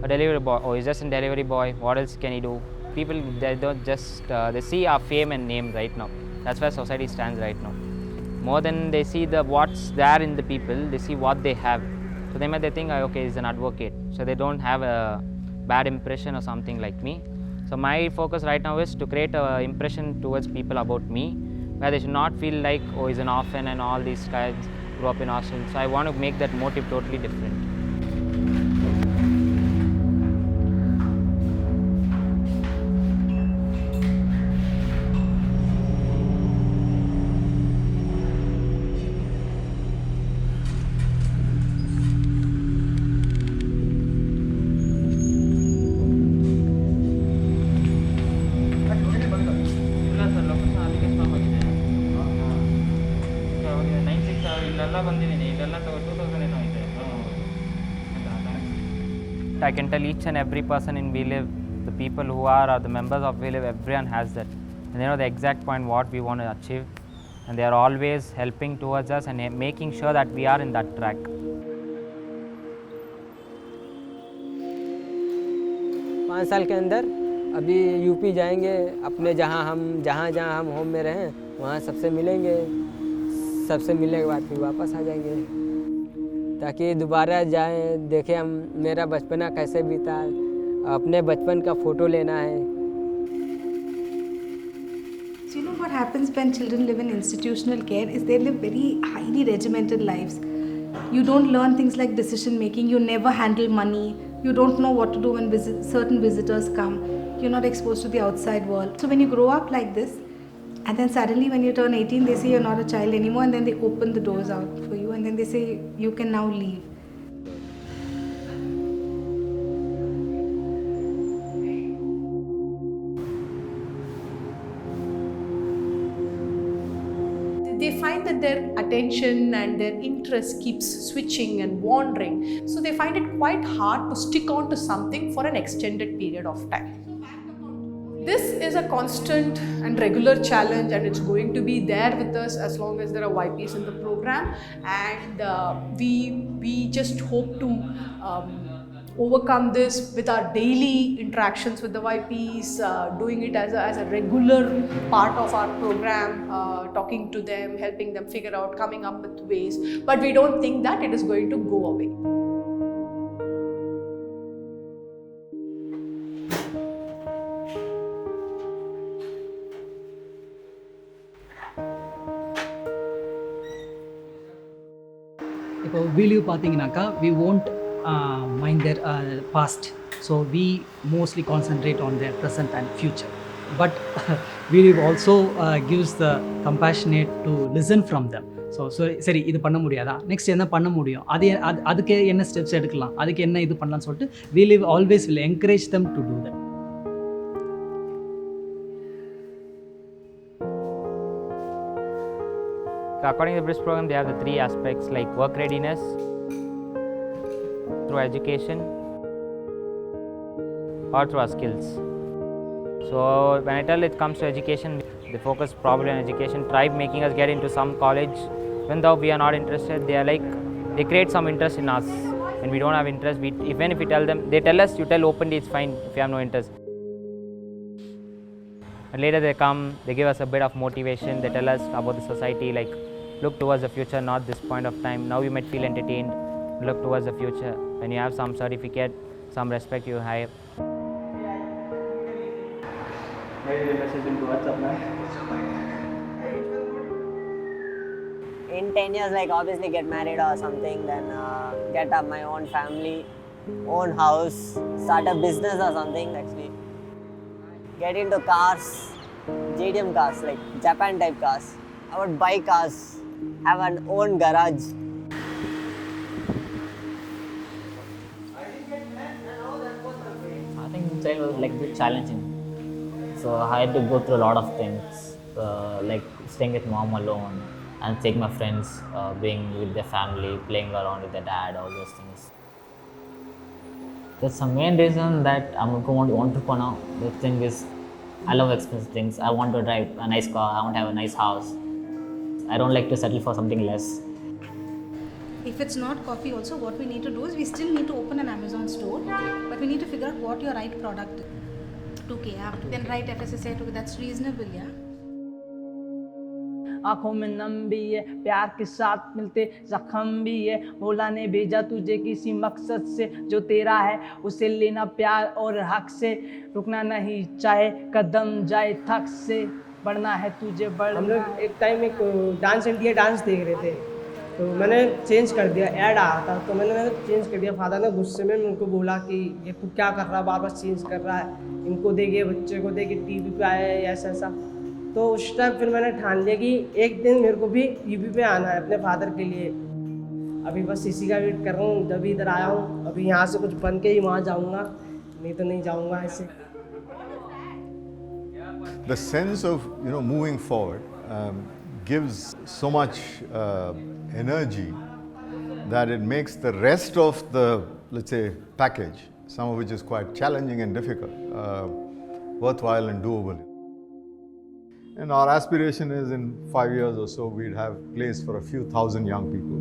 a delivery boy, oh, he's just a delivery boy, what else can he do? People, they don't just, they see our fame and name right now. That's where society stands right now. More than they see the what's there in the people, they see what they have. So they think, okay, he's an advocate. So they don't have a bad impression or something like me. So my focus right now is to create an impression towards people about me, where they should not feel like, oh, he's an orphan and all these guys grew up in hostel. So I want to make that motive totally different. I can tell each and every person in WeLive, the people who are the members of WeLive, everyone has that. And they know the exact point what we want to achieve. And they are always helping towards us and making sure that we are in that track. 5 साल के अंदर अभी UP जाएंगे, अपने जहाँ हम home में रहें वहाँ सबसे मिलेंगे, सबसे मिलने के बाद फिर वापस आ जाएंगे, ताकि दोबारा जाएं, देखें हम मेरा बचपना कैसे बीता, अपने बचपन का फ़ोटो लेना है. So you know what happens when children live in institutional care is they live very highly regimented lives. You don't learn things like decision making, you never handle money, you don't know what to do when certain visitors come, you're not exposed to the outside world. So when you grow up like this, and then suddenly when you turn 18, they say you're not a child anymore, and then they open the doors out for you, and then they say you can now leave. They find that their attention and their interest keeps switching and wandering. So they find it quite hard to stick on to something for an extended period of time. This is a constant and regular challenge, and it's going to be there with us as long as there are YPs in the program. And we just hope to overcome this with our daily interactions with the YPs, doing it as a regular part of our program, talking to them, helping them figure out, coming up with ways. But we don't think that it is going to go away. இப்போ WeLive பார்த்தீங்கன்னாக்கா we won't mind their past, so we mostly concentrate on their present and future, but WeLive also gives the compassionate to listen from them. So சரி இது பண்ண முடியாதா, next என்ன பண்ண முடியும், அதுக்கு என்ன ஸ்டெப்ஸ் எடுக்கலாம், அதுக்கு என்ன இது பண்ணலாம்னு சொல்லிட்டு WeLive always will encourage them to do that. According to the BRIS program, they have the 3 aspects like work readiness, through education, or through our skills. So when I tell it comes to education, they focus probably on education, try making us get into some college. Even though we are not interested, they are like, they create some interest in us. When we don't have interest, even if we tell them, they tell us, you tell openly, it's fine if you have no interest. And later they come, they give us a bit of motivation, they tell us about the society, like look towards the future, not this point of time. Now you might feel entertained, look towards the future. When you have some certificate, some respect you have. In 10 years, like obviously get married or something, then get up my own family, own house, start a business or something actually. Get into cars, JDM cars, like Japan type cars. I would buy cars, have an own garage. I think childhood was like a bit challenging. So I had to go through a lot of things, like staying with mom alone and taking my friends, being with their family, playing around with their dad, all those things. That's the main reason that I'm going to entrepreneur. The thing is, I love expensive things. I want to drive a nice car. I want to have a nice house. I don't like to settle for something less. If it's not coffee also, what we need to do is we still need to open an Amazon store, but we need to figure out what your right product is. 2K, yeah. Then write FSSAI 2K, that's reasonable, yeah. आंखों में नम भी है, प्यार के साथ मिलते जख्म भी है। मौला ने भेजा तुझे किसी मकसद से, जो तेरा है उसे लेना प्यार और हक से। रुकना नहीं चाहे कदम जाए थक से, बढ़ना है तुझे बढ़ना। हम लोग एक टाइम एक डांस इंडिया डांस देख रहे थे, तो मैंने चेंज कर दिया, ऐड आ रहा था तो मैंने चेंज कर दिया। फादर ने गुस्से में उनको बोला कि ये तू क्या कर रहा है, बार बार चेंज कर रहा है, इनको देखिए बच्चे को देखिए टीवी पे आया है ऐसा ऐसा। तो उस टाइम फिर मैंने ठान लिया कि एक दिन मेरे को भी यूपी पे आना है अपने फादर के लिए। अभी बस इसी का वेट कर रहा हूँ, जब इधर आया हूँ। अभी यहाँ से कुछ बन के ही वहाँ जाऊँगा, नहीं तो नहीं जाऊँगा ऐसे। The sense of moving forward gives so much energy that it makes the rest of the, let's say, package, some of which is quite challenging and difficult, worthwhile and doable. And our aspiration is in 5 years or so we'd have place for a few thousand young people.